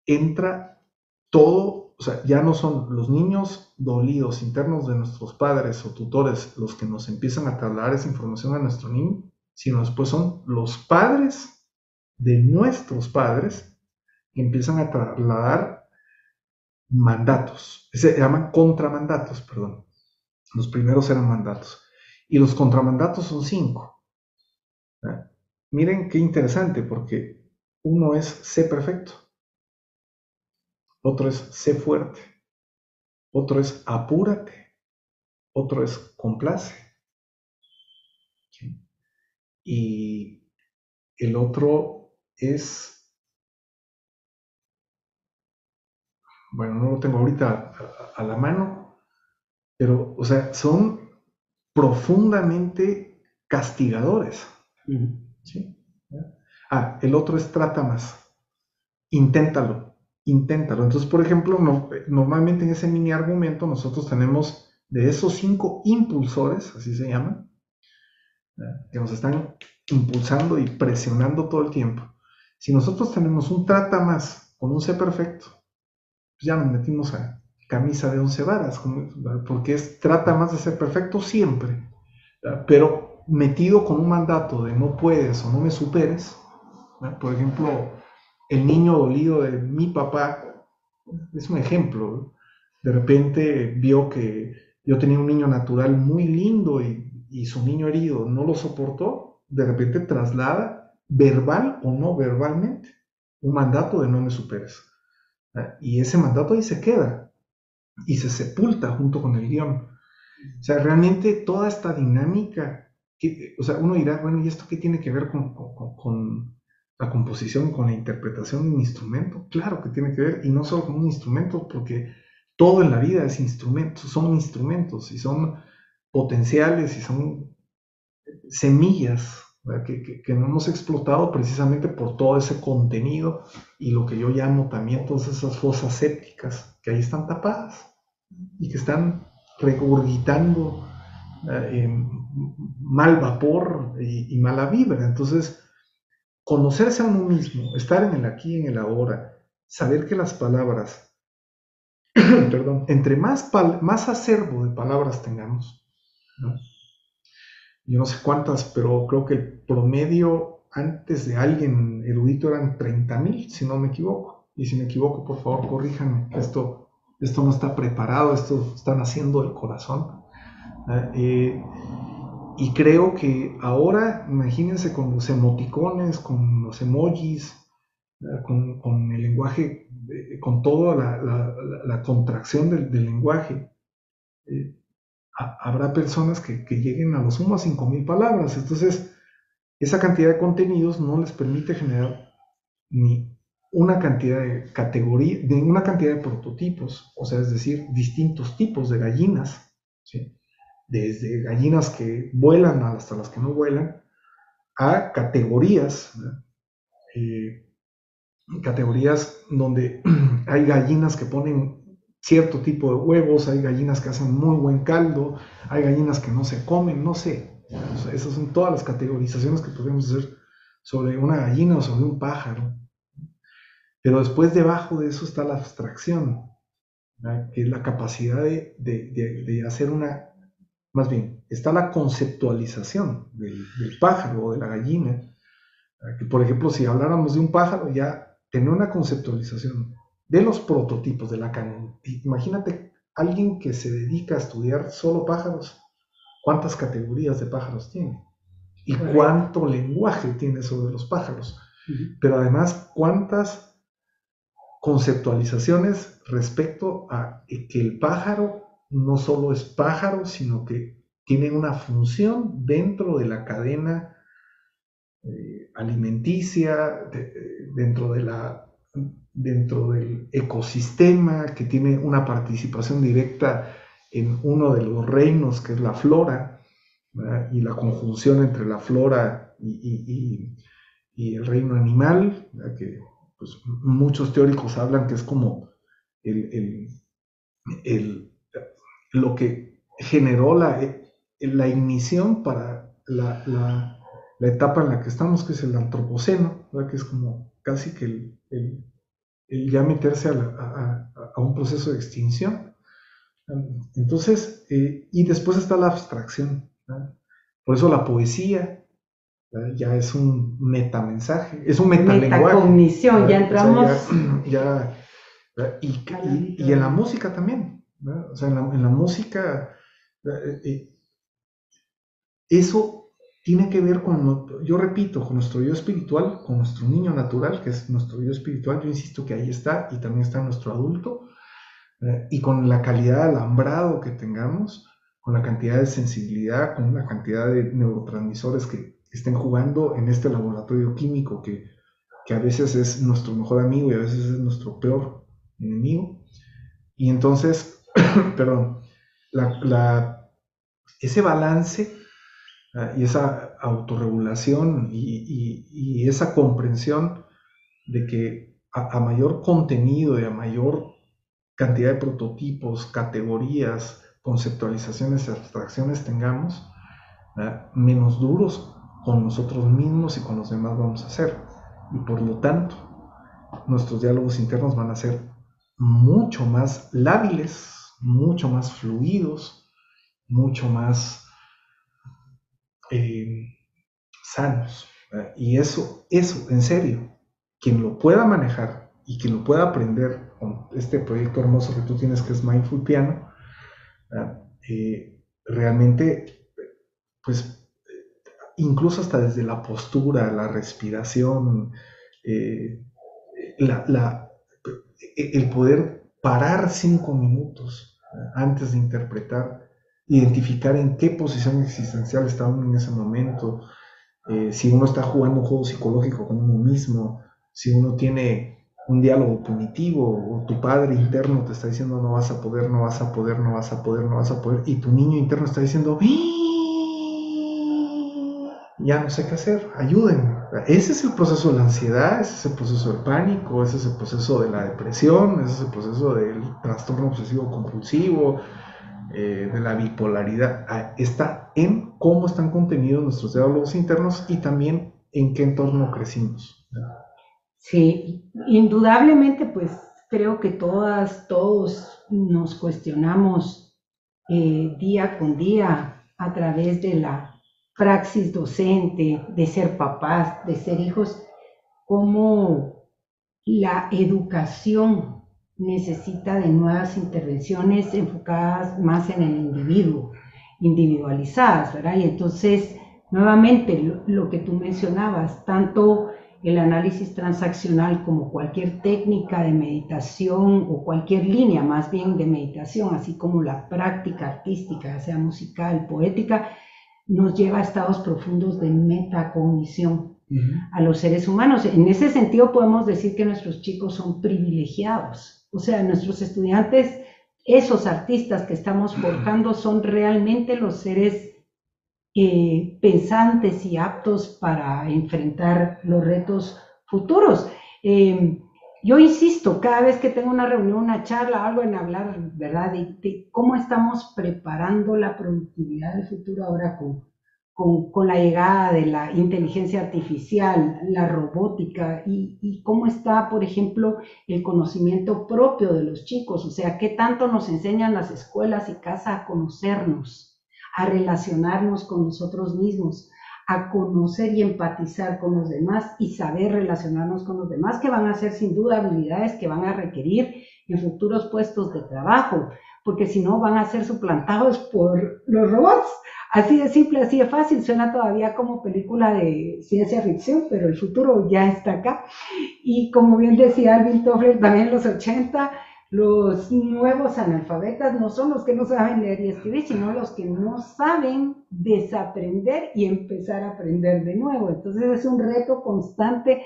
entra todo, o sea, ya no son los niños dolidos internos de nuestros padres o tutores los que nos empiezan a trasladar esa información a nuestro niño, sino después son los padres de nuestros padres que empiezan a trasladar mandatos, se llaman contramandatos, perdón. Los primeros eran mandatos. Y los contramandatos son 5. ¿Eh? Miren qué interesante, porque uno es sé perfecto, otro es sé fuerte, otro es apúrate, otro es complace. ¿Sí? Y el otro es, bueno, no lo tengo ahorita a la mano, pero, o sea, son profundamente castigadores. ¿Sí? El otro es trata más. Inténtalo, inténtalo. Entonces, por ejemplo, normalmente en ese mini argumento nosotros tenemos de esos 5 impulsores, así se llaman, que nos están impulsando y presionando todo el tiempo. Si nosotros tenemos un trata más con un C perfecto, pues ya nos metimos a camisa de 11 varas, porque trata más de ser perfecto siempre, pero metido con un mandato de no puedes o no me superes. Por ejemplo, el niño dolido de mi papá es un ejemplo. De repente vio que yo tenía un niño natural muy lindo y su niño herido no lo soportó, de repente traslada, verbal o no verbalmente, un mandato de no me superes. Y ese mandato ahí se queda y se sepulta junto con el guión. O sea, realmente toda esta dinámica, o sea, uno dirá, bueno, ¿y esto qué tiene que ver con la composición, con la interpretación de un instrumento? Claro que tiene que ver, y no solo con un instrumento, porque todo en la vida es instrumento, son instrumentos y son potenciales y son semillas, que no hemos explotado precisamente por todo ese contenido y lo que yo llamo también todas esas fosas sépticas que ahí están tapadas y que están regurgitando mal vapor y mala vibra. Entonces, conocerse a uno mismo, estar en el aquí y en el ahora, saber que las palabras, perdón, entre más acervo de palabras tengamos, ¿no? Yo no sé cuántas, pero creo que el promedio antes de alguien erudito eran 30,000, si no me equivoco. Y si me equivoco, por favor, corríjanme. Esto no está preparado, esto está naciendo del corazón. Y creo que ahora, imagínense con los emoticones, con los emojis, con el lenguaje, con toda la contracción del lenguaje, habrá personas que lleguen a lo sumo a 5,000 palabras. Entonces, esa cantidad de contenidos no les permite generar ni una cantidad de categoría, de una cantidad de prototipos, o sea, es decir, distintos tipos de gallinas, ¿sí? Desde gallinas que vuelan hasta las que no vuelan, a categorías, categorías donde hay gallinas que ponen cierto tipo de huevos, hay gallinas que hacen muy buen caldo, hay gallinas que no se comen, no sé. O sea, esas son todas las categorizaciones que podemos hacer sobre una gallina o sobre un pájaro. Pero después debajo de eso está la abstracción, ¿verdad? Que es la capacidad de hacer una, más bien, está la conceptualización del pájaro o de la gallina, ¿verdad? Que por ejemplo, si habláramos de un pájaro, ya tener una conceptualización de los prototipos, de la cantidad. Imagínate alguien que se dedica a estudiar solo pájaros, cuántas categorías de pájaros tiene y cuánto lenguaje tiene sobre los pájaros, pero además cuántas conceptualizaciones respecto a que el pájaro no solo es pájaro, sino que tiene una función dentro de la cadena alimenticia, dentro del ecosistema, que tiene una participación directa en uno de los reinos, que es la flora, ¿verdad? Y la conjunción entre la flora y el reino animal, ¿verdad? Que pues, muchos teóricos hablan que es como el, el, el, lo que generó la ignición para la etapa en la que estamos, que es el antropoceno, ¿verdad? Que es como casi que el ya meterse a un proceso de extinción. Entonces, y después está la abstracción, ¿verdad? Por eso la poesía, ¿verdad? Ya es un metamensaje, es un metalenguaje. Metacognición, ya entramos. O sea, y en la música también, ¿verdad? O sea, en la música, eso tiene que ver con, yo repito, con nuestro yo espiritual, con nuestro niño natural, que es nuestro yo espiritual. Yo insisto que ahí está, y también está nuestro adulto, y con la calidad de alambrado que tengamos, con la cantidad de sensibilidad, con la cantidad de neurotransmisores que estén jugando en este laboratorio químico que a veces es nuestro mejor amigo y a veces es nuestro peor enemigo. Y entonces, perdón, ese balance y esa autorregulación y esa comprensión de que a mayor contenido y a mayor cantidad de prototipos, categorías, conceptualizaciones y abstracciones tengamos, menos duros con nosotros mismos y con los demás vamos a ser. Y por lo tanto, nuestros diálogos internos van a ser mucho más lábiles, mucho más fluidos, mucho más sanos. Y eso, en serio, quien lo pueda manejar y quien lo pueda aprender con este proyecto hermoso que tú tienes, que es Mindful Piano, realmente, pues, incluso hasta desde la postura, la respiración, el poder parar 5 minutos antes de interpretar, identificar en qué posición existencial está uno en ese momento, si uno está jugando un juego psicológico con uno mismo, si uno tiene un diálogo punitivo o tu padre interno te está diciendo no vas a poder, no vas a poder, no vas a poder, no vas a poder, y tu niño interno está diciendo ya no sé qué hacer, ayúdenme. Ese es el proceso de la ansiedad, ese es el proceso del pánico, ese es el proceso de la depresión, ese es el proceso del trastorno obsesivo compulsivo, de la bipolaridad. Está en cómo están contenidos nuestros diálogos internos y también en qué entorno crecimos. Sí, indudablemente, pues creo que todos nos cuestionamos día con día a través de la praxis docente, de ser papás, de ser hijos, cómo la educación necesita de nuevas intervenciones enfocadas más en el individuo, individualizadas, ¿verdad? Y entonces, nuevamente, lo que tú mencionabas, tanto el análisis transaccional como cualquier técnica de meditación o cualquier línea más bien de meditación, así como la práctica artística, ya sea musical, poética, nos lleva a estados profundos de metacognición a los seres humanos. En ese sentido podemos decir que nuestros chicos son privilegiados. O sea, nuestros estudiantes, esos artistas que estamos forjando, son realmente los seres pensantes y aptos para enfrentar los retos futuros. Yo insisto, cada vez que tengo una reunión, una charla, algo en hablar, ¿verdad? De cómo estamos preparando la productividad del futuro ahora con la llegada de la inteligencia artificial, la robótica y cómo está, por ejemplo, el conocimiento propio de los chicos, o sea, qué tanto nos enseñan las escuelas y casa a conocernos, a relacionarnos con nosotros mismos, a conocer y empatizar con los demás y saber relacionarnos con los demás, que van a ser sin duda habilidades que van a requerir en futuros puestos de trabajo, porque si no van a ser suplantados por los robots. Así de simple, así de fácil, suena todavía como película de ciencia ficción, pero el futuro ya está acá. Y como bien decía Alvin Toffler, también en los 80, los nuevos analfabetas no son los que no saben leer y escribir, sino los que no saben desaprender y empezar a aprender de nuevo. Entonces es un reto constante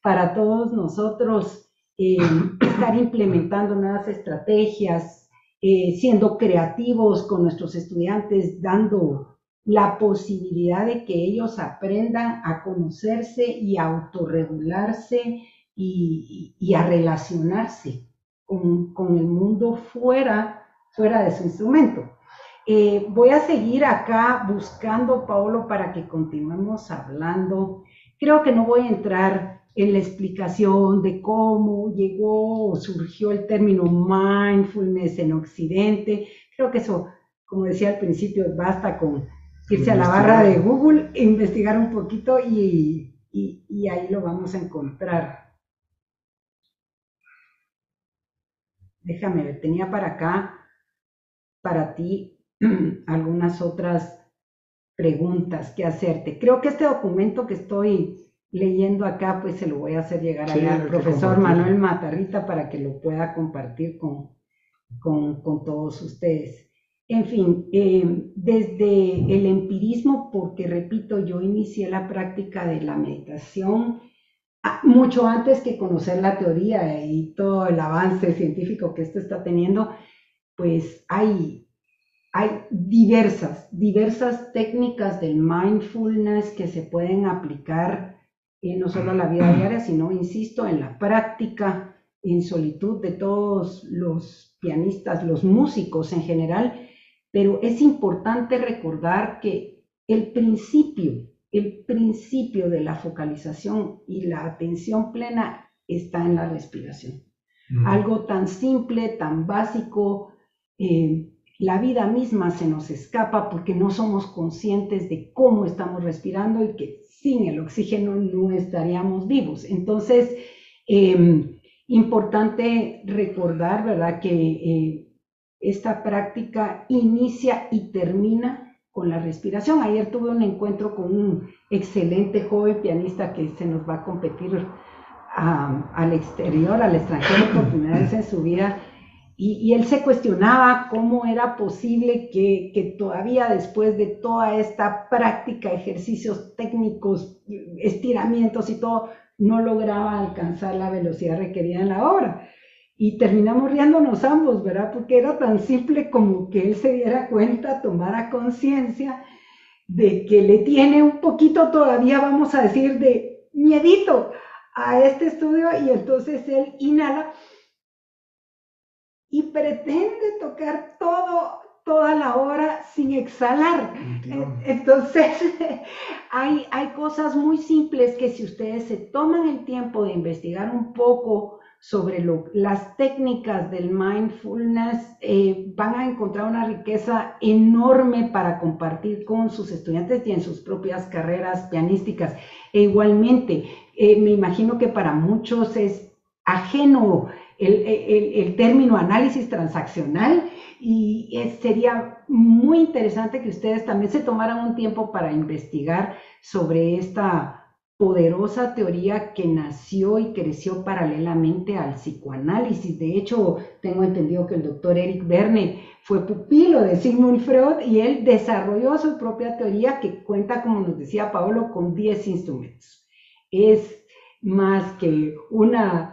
para todos nosotros estar implementando nuevas estrategias, siendo creativos con nuestros estudiantes, dando la posibilidad de que ellos aprendan a conocerse y a autorregularse y a relacionarse con el mundo fuera de su instrumento. Voy a seguir acá buscando, Paolo, para que continuemos hablando. Creo que no voy a entrar en la explicación de cómo llegó o surgió el término mindfulness en Occidente. Creo que eso, como decía al principio, basta con irse a la barra de Google, investigar un poquito y ahí lo vamos a encontrar. Déjame ver, tenía para acá, para ti, algunas otras preguntas que hacerte. Creo que este documento que estoy leyendo acá, pues se lo voy a hacer llegar sí, al profesor Manuel Matarrita para que lo pueda compartir con todos ustedes. En fin, desde el empirismo, porque repito, yo inicié la práctica de la meditación mucho antes que conocer la teoría y todo el avance científico que esto está teniendo, pues hay diversas técnicas del mindfulness que se pueden aplicar no solo a la vida diaria, sino, insisto, en la práctica, en solitud de todos los pianistas, los músicos en general, pero es importante recordar que el principio de la focalización y la atención plena está en la respiración. Algo tan simple, tan básico, la vida misma se nos escapa porque no somos conscientes de cómo estamos respirando y que sin el oxígeno no estaríamos vivos. Entonces, importante recordar, ¿verdad?, que esta práctica inicia y termina con la respiración. Ayer tuve un encuentro con un excelente joven pianista que se nos va a competir al exterior, al extranjero por primera vez en su vida. Y él se cuestionaba cómo era posible que todavía después de toda esta práctica, ejercicios técnicos, estiramientos y todo, no lograba alcanzar la velocidad requerida en la obra. Y terminamos riéndonos ambos, ¿verdad? Porque era tan simple como que él se diera cuenta, tomara conciencia de que le tiene un poquito todavía, vamos a decir, de miedito a este estudio, y entonces él inhala y pretende tocar toda la obra sin exhalar. Entonces, hay cosas muy simples que si ustedes se toman el tiempo de investigar un poco sobre las técnicas del mindfulness, van a encontrar una riqueza enorme para compartir con sus estudiantes y en sus propias carreras pianísticas. E igualmente, me imagino que para muchos es ajeno el término análisis transaccional y sería muy interesante que ustedes también se tomaran un tiempo para investigar sobre esta poderosa teoría que nació y creció paralelamente al psicoanálisis. De hecho, tengo entendido que el doctor Eric Berne fue pupilo de Sigmund Freud y él desarrolló su propia teoría que cuenta, como nos decía Paolo, con 10 instrumentos. Es más que una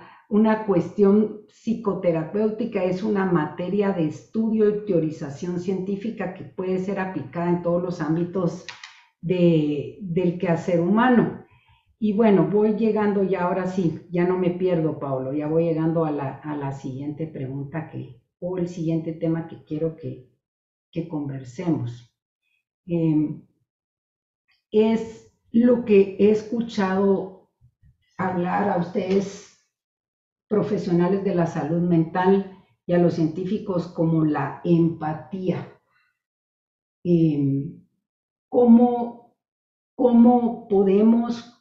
cuestión psicoterapéutica, es una materia de estudio y teorización científica que puede ser aplicada en todos los ámbitos del quehacer humano. Y bueno, voy llegando ya, ahora sí, ya no me pierdo, Paulo, ya voy llegando a la siguiente pregunta o el siguiente tema que quiero que conversemos. Es lo que he escuchado hablar a ustedes, profesionales de la salud mental, y a los científicos como la empatía. ¿Cómo podemos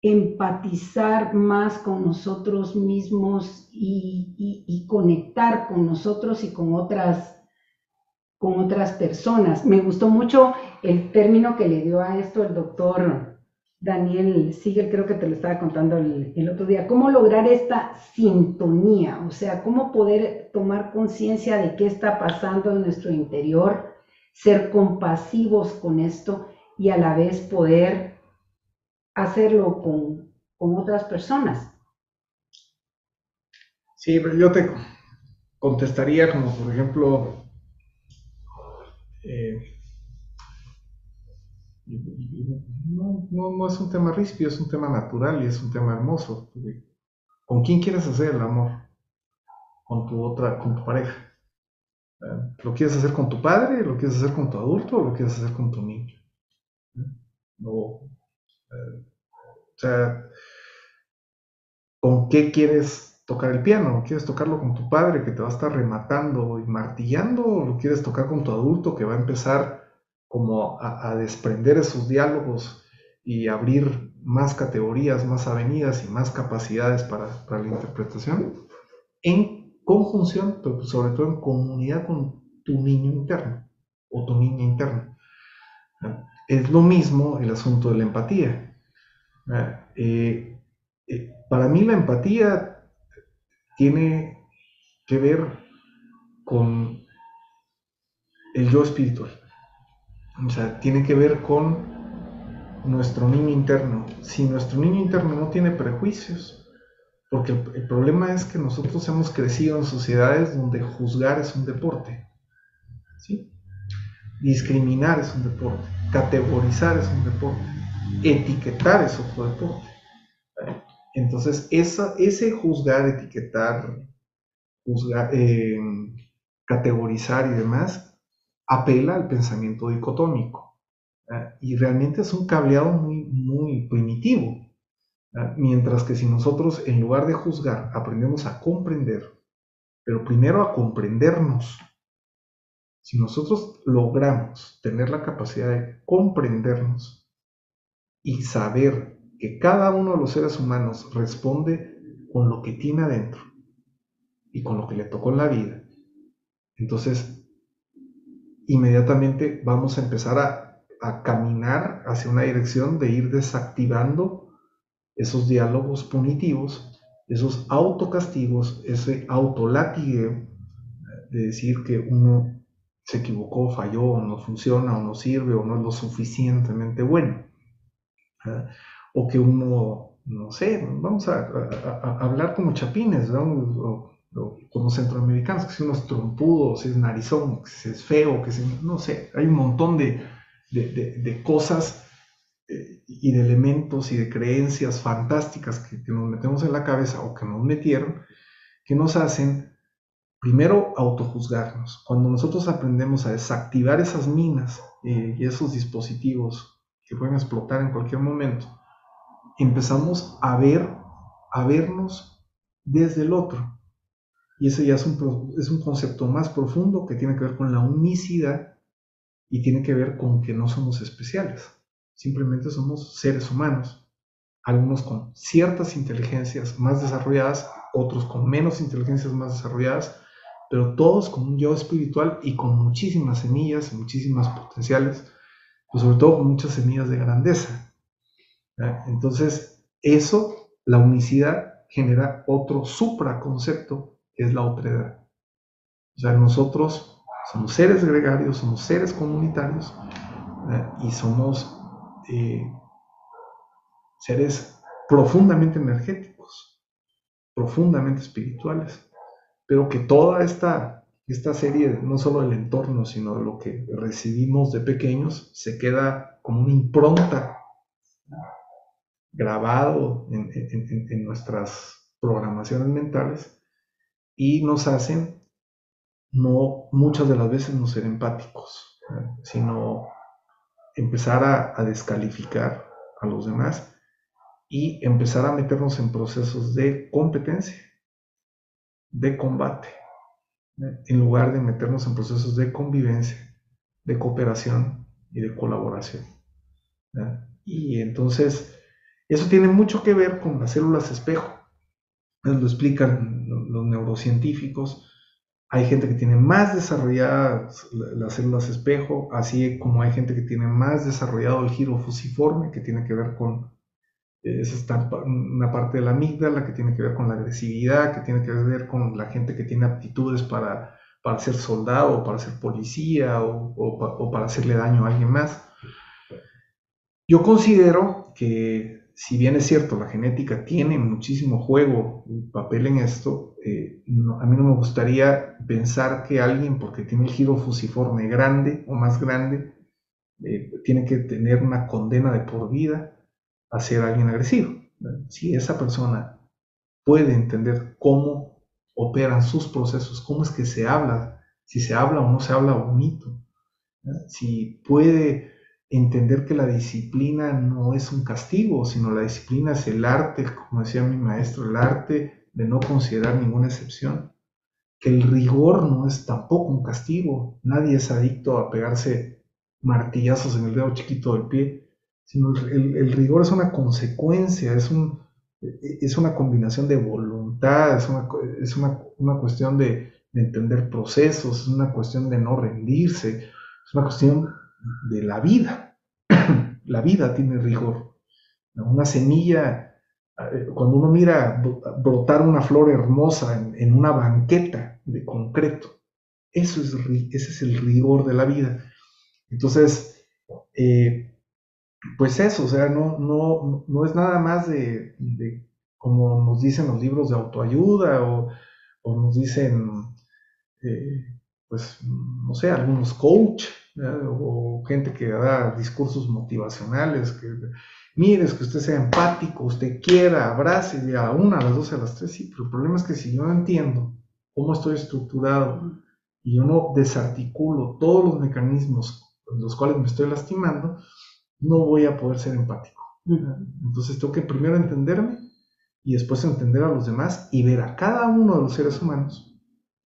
empatizar más con nosotros mismos y conectar con nosotros y con otras personas? Me gustó mucho el término que le dio a esto el doctor Daniel Siegel, creo que te lo estaba contando el otro día. ¿Cómo lograr esta sintonía? O sea, cómo poder tomar conciencia de qué está pasando en nuestro interior, ser compasivos con esto y a la vez poder hacerlo con otras personas. Sí, pero yo te contestaría como, por ejemplo, no es un tema ríspido, es un tema natural y es un tema hermoso. ¿Con quién quieres hacer el amor? Con tu pareja. ¿Lo quieres hacer con tu padre? ¿Lo quieres hacer con tu adulto? ¿O lo quieres hacer con tu niño? O sea, ¿con qué quieres tocar el piano? ¿Quieres tocarlo con tu padre que te va a estar rematando y martillando? ¿O lo quieres tocar con tu adulto que va a empezar como a desprender esos diálogos y abrir más categorías, más avenidas y más capacidades para la interpretación? En conjunción, pero sobre todo en comunidad con tu niño interno o tu niña interna. Es lo mismo el asunto de la empatía. Para mí la empatía tiene que ver con el yo espiritual. O sea, tiene que ver con nuestro niño interno. Si nuestro niño interno no tiene prejuicios, porque el problema es que nosotros hemos crecido en sociedades donde juzgar es un deporte, ¿sí? Discriminar es un deporte, categorizar es un deporte, etiquetar es otro deporte. Entonces, ese juzgar, etiquetar, categorizar y demás, apela al pensamiento dicotómico. Y realmente es un cableado muy, muy primitivo. Mientras que si nosotros, en lugar de juzgar, aprendemos a comprender, pero primero a comprendernos, si nosotros logramos tener la capacidad de comprendernos y saber que cada uno de los seres humanos responde con lo que tiene adentro y con lo que le tocó en la vida, entonces inmediatamente vamos a empezar a caminar hacia una dirección de ir desactivando esos diálogos punitivos, esos autocastigos, ese autolatigueo de decir que uno se equivocó, falló, o no funciona, o no sirve, o no es lo suficientemente bueno. O que uno, no sé, vamos a hablar como chapines, ¿no? O como centroamericanos, que si uno es trompudo, si es narizón, si es feo, que si, no sé, hay un montón de cosas y de elementos y de creencias fantásticas que nos metemos en la cabeza o que nos metieron, que nos hacen primero autojuzgarnos. Cuando nosotros aprendemos a desactivar esas minas y esos dispositivos que pueden explotar en cualquier momento, empezamos a vernos desde el otro. Y ese ya es un concepto más profundo que tiene que ver con la unicidad y tiene que ver con que no somos especiales. Simplemente somos seres humanos, algunos con ciertas inteligencias más desarrolladas, otros con menos inteligencias más desarrolladas, pero todos con un yo espiritual y con muchísimas semillas, muchísimas potenciales, pues sobre todo con muchas semillas de grandeza. Entonces, eso, la unicidad, genera otro supraconcepto, que es la otredad. O sea, nosotros somos seres gregarios, somos seres comunitarios, y somos seres profundamente energéticos, profundamente espirituales, pero que toda esta serie, no solo del entorno, sino de lo que recibimos de pequeños, se queda como una impronta grabado en nuestras programaciones mentales y nos hacen no muchas de las veces no ser empáticos, sino empezar a descalificar a los demás y empezar a meternos en procesos de competencia, de combate, en lugar de meternos en procesos de convivencia, de cooperación y de colaboración. Y entonces, eso tiene mucho que ver con las células espejo. Lo explican los neurocientíficos. Hay gente que tiene más desarrolladas las células espejo, así como hay gente que tiene más desarrollado el giro fusiforme, que tiene que ver con una parte de la amígdala, que tiene que ver con la agresividad, que tiene que ver con la gente que tiene aptitudes para ser soldado, o para ser policía, o para hacerle daño a alguien más. Yo considero que, si bien es cierto, la genética tiene muchísimo juego y papel en esto, a mí no me gustaría pensar que alguien, porque tiene el giro fusiforme grande o más grande, tiene que tener una condena de por vida a ser alguien agresivo. Si esa persona puede entender cómo operan sus procesos, cómo es que se habla, si se habla o no se habla bonito, si puede entender que la disciplina no es un castigo, sino la disciplina es el arte, como decía mi maestro, el arte de no considerar ninguna excepción, que el rigor no es tampoco un castigo, nadie es adicto a pegarse martillazos en el dedo chiquito del pie, sino el rigor es una consecuencia, es una combinación de voluntad, es una cuestión de entender procesos, es una cuestión de no rendirse, es una cuestión de la vida. La vida tiene rigor. Una semilla, cuando uno mira brotar una flor hermosa en una banqueta de concreto, ese es el rigor de la vida. Entonces, pues eso, o sea, no es nada más de como nos dicen los libros de autoayuda o nos dicen, eh, pues, no sé, algunos coach, o gente que da discursos motivacionales, que mire, es que usted sea empático, usted quiera, abrace, y a la una, a las dos, a las tres, sí, pero el problema es que si yo no entiendo cómo estoy estructurado y yo no desarticulo todos los mecanismos con los cuales me estoy lastimando, no voy a poder ser empático. Entonces tengo que primero entenderme y después entender a los demás y ver a cada uno de los seres humanos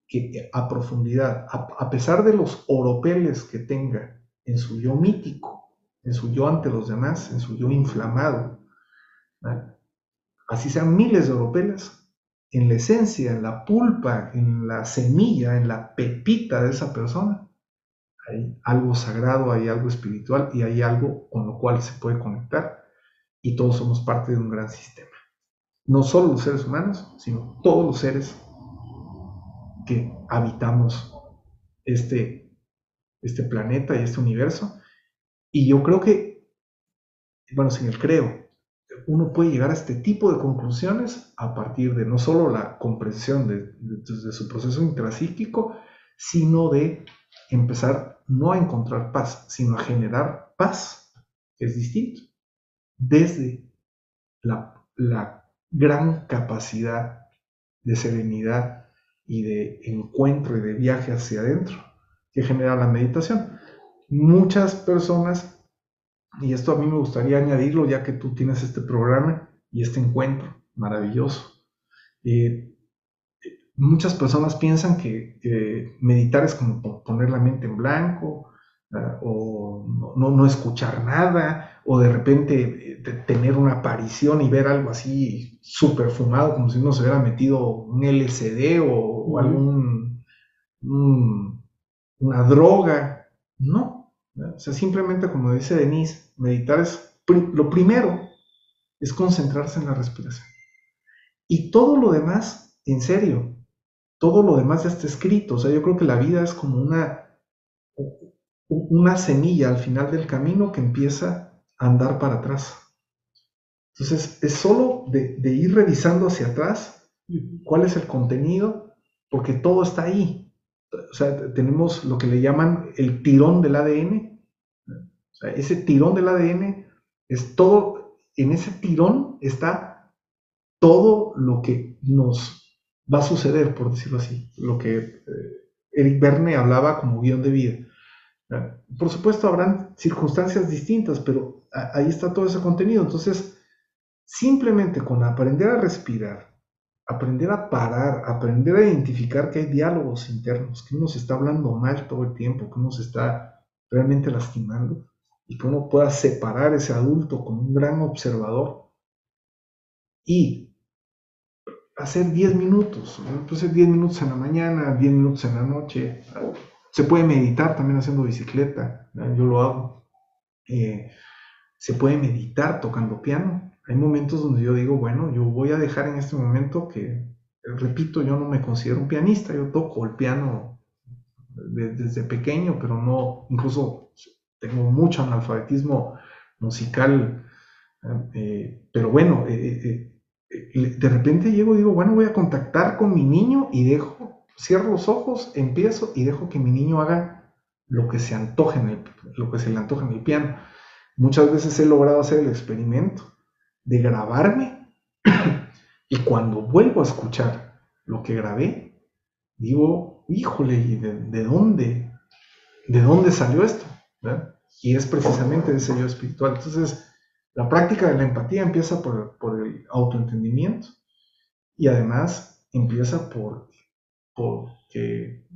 que a profundidad, a pesar de los oropeles que tenga en su yo mítico, en su yo ante los demás, en su yo inflamado, ¿vale? Así sean miles de oropeles, en la esencia, en la pulpa, en la semilla, en la pepita de esa persona, hay algo sagrado, hay algo espiritual y hay algo con lo cual se puede conectar y todos somos parte de un gran sistema. No solo los seres humanos, sino todos los seres que habitamos este planeta y este universo. Y yo creo que, bueno, sin el creo, uno puede llegar a este tipo de conclusiones a partir de no solo la comprensión de su proceso intrapsíquico, sino de empezar no a encontrar paz, sino a generar paz, que es distinto, desde la gran capacidad de serenidad y de encuentro y de viaje hacia adentro que genera la meditación. Muchas personas, y esto a mí me gustaría añadirlo ya que tú tienes este programa y este encuentro maravilloso, Muchas personas piensan que meditar es como poner la mente en blanco, o no escuchar nada, o de repente tener una aparición y ver algo así súper fumado, como si uno se hubiera metido un LSD o algún una droga. No, ¿no? O sea, simplemente como dice Denise, meditar es lo primero es concentrarse en la respiración. Y todo lo demás, en serio, todo lo demás ya está escrito. O sea, yo creo que la vida es como una semilla al final del camino que empieza a andar para atrás. Entonces, es solo de ir revisando hacia atrás cuál es el contenido, porque todo está ahí. O sea, tenemos lo que le llaman el tirón del ADN. O sea, ese tirón del ADN es todo, en ese tirón está todo lo que nos va a suceder, por decirlo así, lo que Eric Berne hablaba como guión de vida. Por supuesto, habrán circunstancias distintas, pero ahí está todo ese contenido. Entonces, simplemente con aprender a respirar, aprender a parar, aprender a identificar que hay diálogos internos, que uno se está hablando mal todo el tiempo, que uno se está realmente lastimando, y que uno pueda separar ese adulto como un gran observador y hacer 10 minutos, ¿no? Entonces 10 minutos en la mañana, 10 minutos en la noche. Se puede meditar también haciendo bicicleta, ¿no? Yo lo hago. Eh, se puede meditar tocando piano. Hay momentos donde yo digo, bueno, yo voy a dejar en este momento que, repito, yo no me considero un pianista, yo toco el piano desde pequeño, pero no, incluso tengo mucho analfabetismo musical, pero bueno, de repente llego y digo, bueno, voy a contactar con mi niño y cierro los ojos, empiezo y dejo que mi niño haga lo que se antoje lo que se le antoje en el piano. Muchas veces he logrado hacer el experimento de grabarme y cuando vuelvo a escuchar lo que grabé, digo, híjole, ¿y de dónde salió esto? ¿Verdad? Y es precisamente de ese yo espiritual. Entonces, la práctica de la empatía empieza por el autoentendimiento y además empieza porque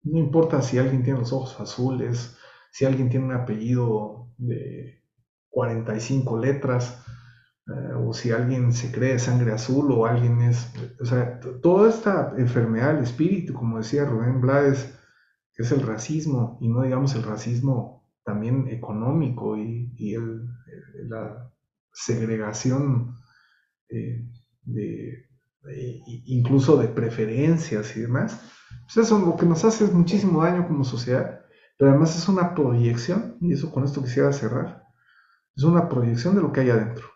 no importa si alguien tiene los ojos azules, si alguien tiene un apellido de 45 letras, o si alguien se cree de sangre azul o alguien es, o sea, toda esta enfermedad del espíritu, como decía Rubén Blades, que es el racismo, y no digamos el racismo también económico la segregación, eh, de, incluso de preferencias y demás, pues eso lo que nos hace es muchísimo daño como sociedad, pero además es una proyección, y eso con esto quisiera cerrar, es una proyección de lo que hay adentro.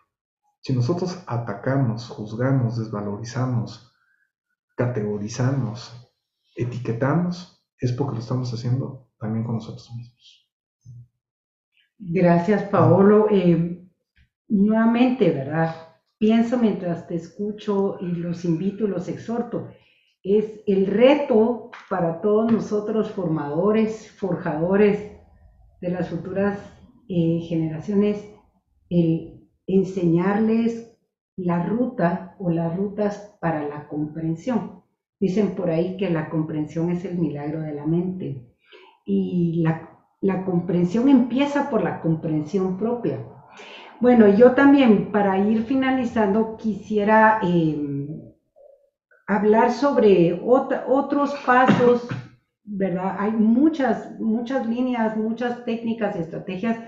Si nosotros atacamos, juzgamos, desvalorizamos, categorizamos, etiquetamos, es porque lo estamos haciendo también con nosotros mismos. Gracias, Paolo. Nuevamente, ¿verdad? Pienso mientras te escucho y los invito y los exhorto. Es el reto para todos nosotros, formadores, forjadores de las futuras generaciones, el enseñarles la ruta o las rutas para la comprensión. Dicen por ahí que la comprensión es el milagro de la mente y la comprensión empieza por la comprensión propia. Bueno, yo también, para ir finalizando, quisiera hablar sobre otros pasos, ¿verdad? Hay muchas líneas, muchas técnicas y estrategias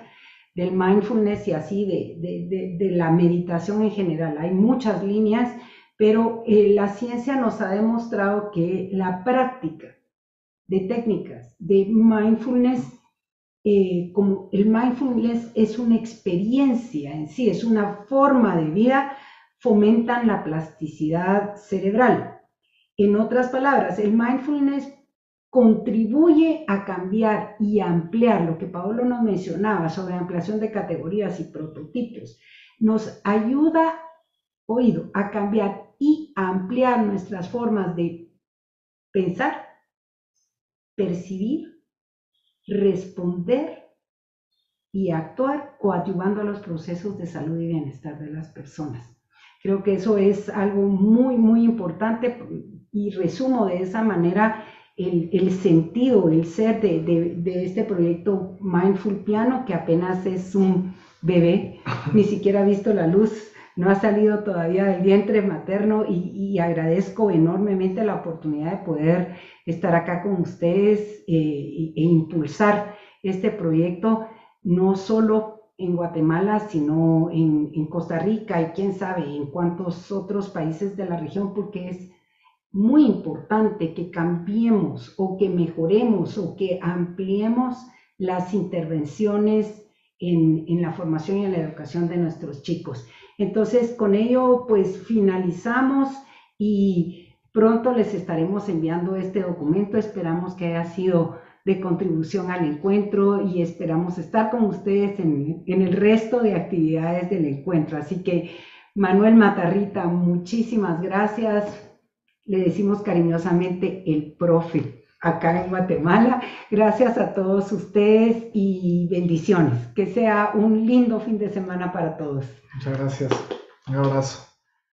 del mindfulness y así de la meditación en general. Hay muchas líneas, pero la ciencia nos ha demostrado que la práctica de técnicas de mindfulness, como el mindfulness es una experiencia en sí, es una forma de vida, fomentan la plasticidad cerebral. En otras palabras, el mindfulness contribuye a cambiar y ampliar lo que Paolo nos mencionaba sobre ampliación de categorías y prototipos. Nos ayuda, oído, a cambiar y a ampliar nuestras formas de pensar, percibir, responder y actuar coadyuvando a los procesos de salud y bienestar de las personas. Creo que eso es algo muy, muy importante. y resumo de esa manera el sentido, el ser de este proyecto Mindful Piano, que apenas es un bebé, ni siquiera ha visto la luz, no ha salido todavía del vientre materno, y agradezco enormemente la oportunidad de poder estar acá con ustedes e impulsar este proyecto, no solo en Guatemala, sino en Costa Rica y quién sabe en cuántos otros países de la región, porque es muy importante que cambiemos o que mejoremos o que ampliemos las intervenciones en la formación y en la educación de nuestros chicos. Entonces, con ello, pues finalizamos y pronto les estaremos enviando este documento. Esperamos que haya sido de contribución al encuentro y esperamos estar con ustedes en el resto de actividades del encuentro. Así que, Manuel Matarrita, muchísimas gracias. Le decimos cariñosamente el profe acá en Guatemala. Gracias a todos ustedes y bendiciones. Que sea un lindo fin de semana para todos. Muchas gracias. Un abrazo.